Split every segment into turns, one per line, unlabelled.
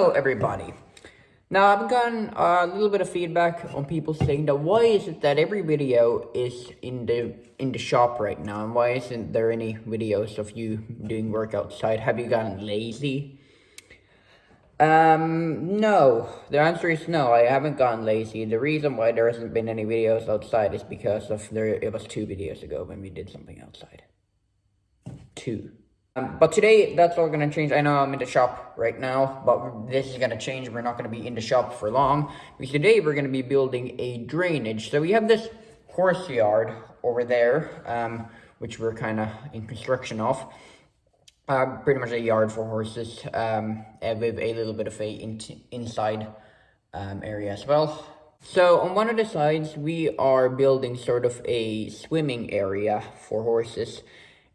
Hello everybody. Now I've gotten a little bit of feedback on people saying that why is it that every video is in the shop right now, and why isn't there any videos of you doing work outside? Have you gotten lazy? No. The answer is no, I haven't gotten lazy. The reason why there hasn't been any videos outside is because it was 2 videos ago when we did something outside. 2. But today, that's all gonna change. I know I'm in the shop right now, but this is gonna change. We're not gonna be in the shop for long, because today we're gonna be building a drainage. So we have this horse yard over there, which we're kind of in construction of. Pretty much a yard for horses, with a little bit of a inside area as well. So on one of the sides, we are building sort of a swimming area for horses.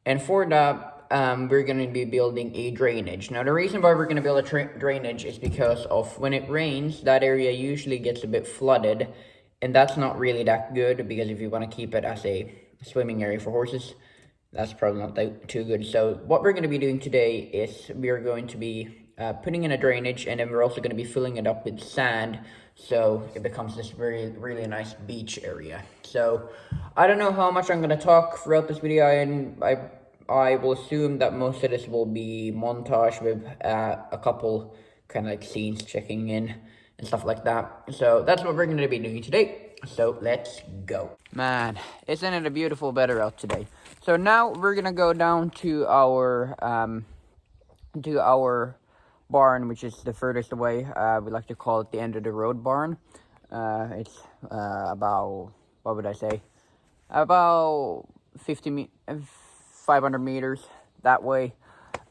And for that, we're going to be building a drainage. Now, the reason why we're going to build a drainage is because of when it rains, that area usually gets a bit flooded. And that's not really that good, because if you want to keep it as a swimming area for horses, that's probably not too good. So what we're going to be doing today is we're going to be putting in a drainage, and then we're also going to be filling it up with sand, so it becomes this really nice beach area. So I don't know how much I'm going to talk throughout this video, and I will assume that most of this will be montage with a couple kind of like scenes checking in and stuff like that. So that's what we're going to be doing today. So let's go. Man, isn't it a beautiful weather out today? So now we're going to go down to our barn, which is the furthest away. We like to call it the end of the road barn. It's about, what would I say, about 500 meters that way,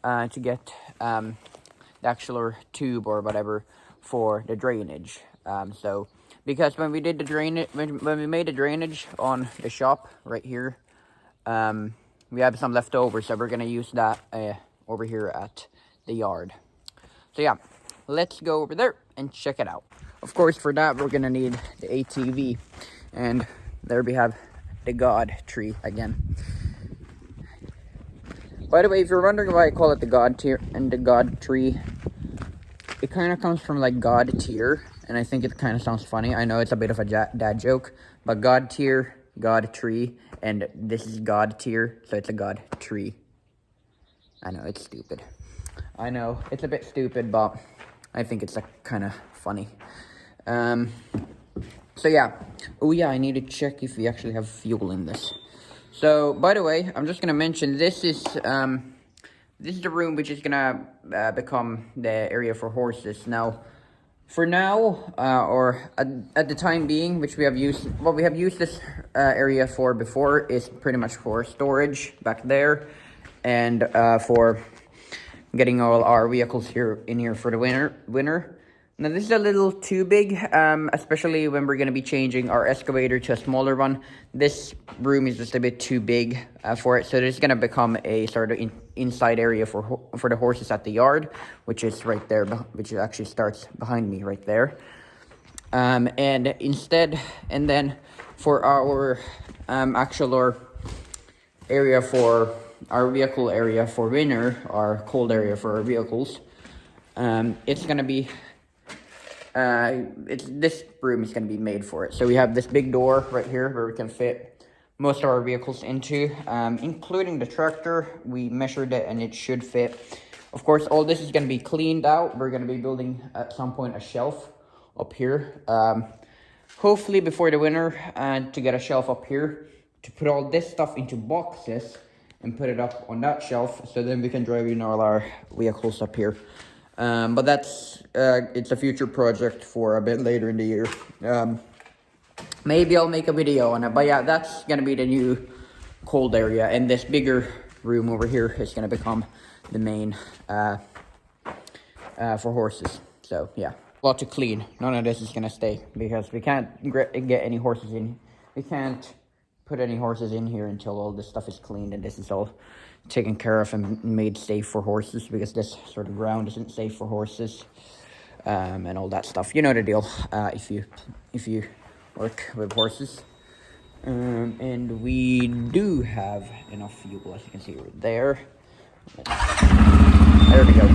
to get the actual tube or whatever for the drainage. So because when we did the drainage, when we made the drainage on the shop right here, we have some left over, so we're gonna use that over here at the yard. So yeah, let's go over there and check it out. Of course, for that we're gonna need the ATV, and there we have the God tree again. By the way, if you're wondering why I call it the God tier and the God tree, it kind of comes from like God tier, and I think it kind of sounds funny. I know it's a bit of a dad joke, but God tier, God tree, and this is God tier, so it's a God tree. I know, it's stupid. I know, it's a bit stupid, but I think it's like kind of funny. So yeah. Oh yeah, I need to check if we actually have fuel in this. So, by the way, I'm just gonna mention this is the room which is gonna become the area for horses. Now, for now, or at the time being, which we have used, what we have used this area for before is pretty much for storage back there, and for getting all our vehicles in here for the winter. Now this is a little too big, especially when we're going to be changing our excavator to a smaller one. This room is just a bit too big for it, so this is going to become a sort of inside area for the horses at the yard, which is right there, which actually starts behind me right there. And then for our actual area for our vehicle area for winter, our cold area for our vehicles, it's going to be this room is going to be made for it. So we have this big door right here where we can fit most of our vehicles into, including the tractor. We measured it and it should fit. Of course, all this is going to be cleaned out. We're going to be building at some point a shelf up here, hopefully before the winter, to get a shelf up here to put all this stuff into boxes and put it up on that shelf, so then we can drive in all our vehicles up here. But that's it's a future project for a bit later in the year. Maybe I'll make a video on it, but yeah, that's gonna be the new cold area, and this bigger room over here is gonna become the main for horses. So yeah, a lot to clean. None of this is gonna stay because we can't get any horses in. We can't put any horses in here until all this stuff is cleaned and this is all taken care of and made safe for horses, because this sort of ground isn't safe for horses, and all that stuff. You know the deal, if you work with horses. And we do have enough fuel, as you can see right there. There we go.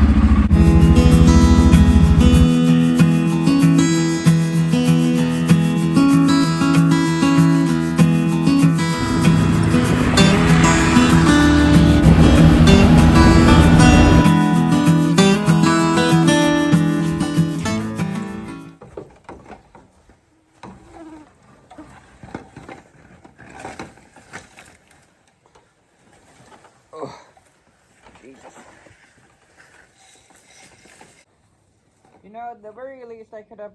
You know, at the very least I could have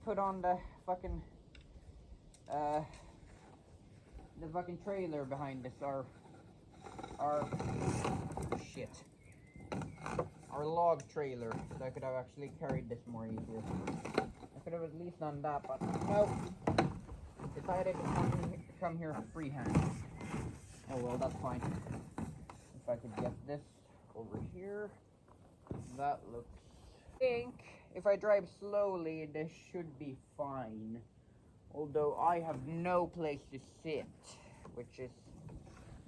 put on the fucking trailer behind this, our shit. Our log trailer, so I could have actually carried this more easily. I could have at least done that, but no. Decided to come here freehand. Oh well, that's fine. If I could get this over here, that looks... I think if I drive slowly, this should be fine. Although I have no place to sit, which is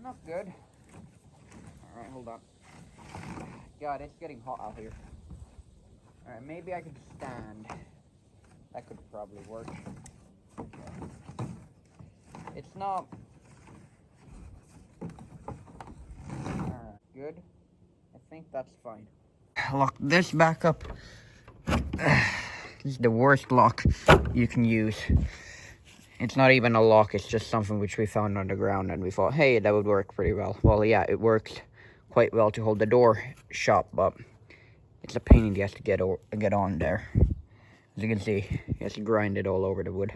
not good. Alright, hold on. God, it's getting hot out here. Alright, maybe I could stand. That could probably work. It's not... Alright, good. I think that's fine. Lock this back up. This is the worst lock you can use. It's not even a lock, it's just something which we found on the ground and we thought, hey, that would work pretty well. Well, yeah, it works quite well to hold the door shut, but it's a pain in the ass to get on there. As you can see, it's grinded all over the wood.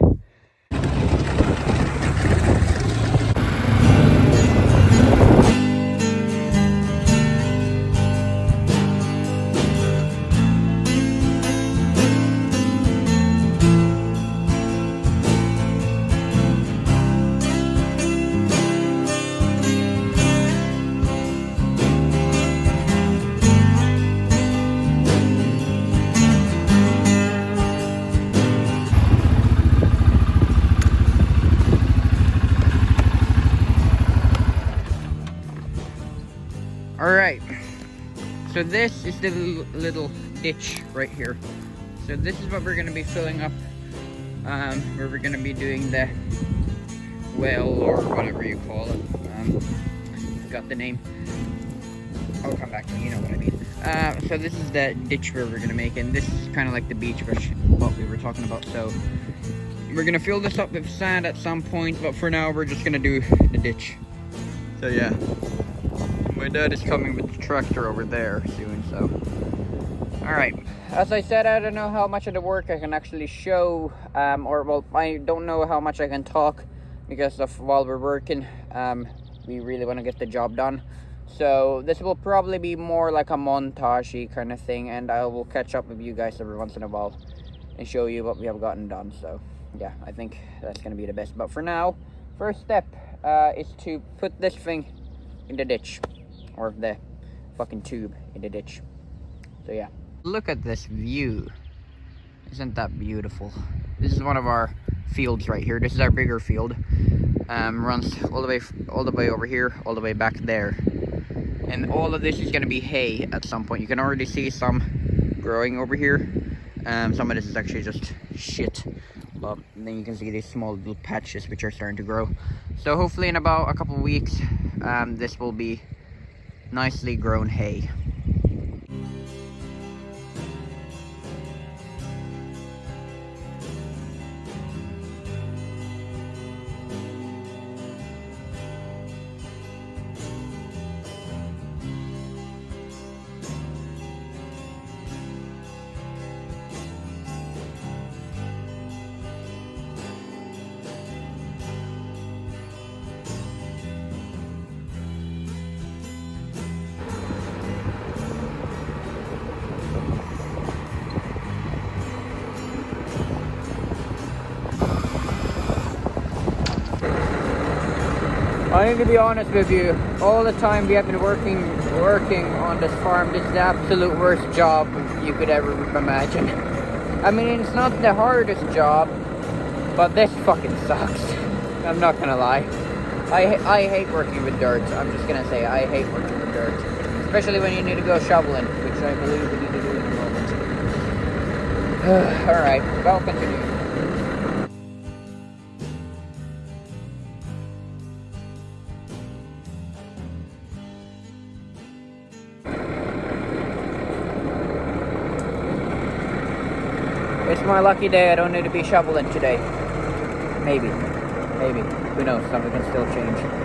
Alright, so this is the little ditch right here. So this is what we're going to be filling up, where we're going to be doing the well, or whatever you call it. Forgot the name. I'll come back to you know what I mean. So this is the ditch where we're going to make, and this is kind of like the beach, which what we were talking about. So we're going to fill this up with sand at some point, but for now we're just going to do the ditch. So yeah. My dad is coming with the tractor over there soon, so... Alright. As I said, I don't know how much of the work I can actually show, well, I don't know how much I can talk, because of while we're working, we really want to get the job done. So, this will probably be more like a montage-y kind of thing, and I will catch up with you guys every once in a while, and show you what we have gotten done. So, yeah, I think that's going to be the best. But for now, first step is to put this thing in the ditch. Or the fucking tube in the ditch. So yeah. Look at this view. Isn't that beautiful? This is one of our fields right here. This is our bigger field. Runs all the way over here, all the way back there. And all of this is gonna be hay at some point. You can already see some growing over here. Some of this is actually just shit. But then you can see these small little patches which are starting to grow. So hopefully in about a couple of weeks, this will be nicely grown hay. I need to be honest with you, all the time we have been working on this farm, this is the absolute worst job you could ever imagine. I mean, it's not the hardest job, but this fucking sucks. I'm not gonna lie. I hate working with dirt. I'm just gonna say I hate working with dirt. Especially when you need to go shoveling, which I believe we need to do in a moment. Alright, well, continue. It's my lucky day, I don't need to be shoveling today. Maybe. Who knows, something can still change.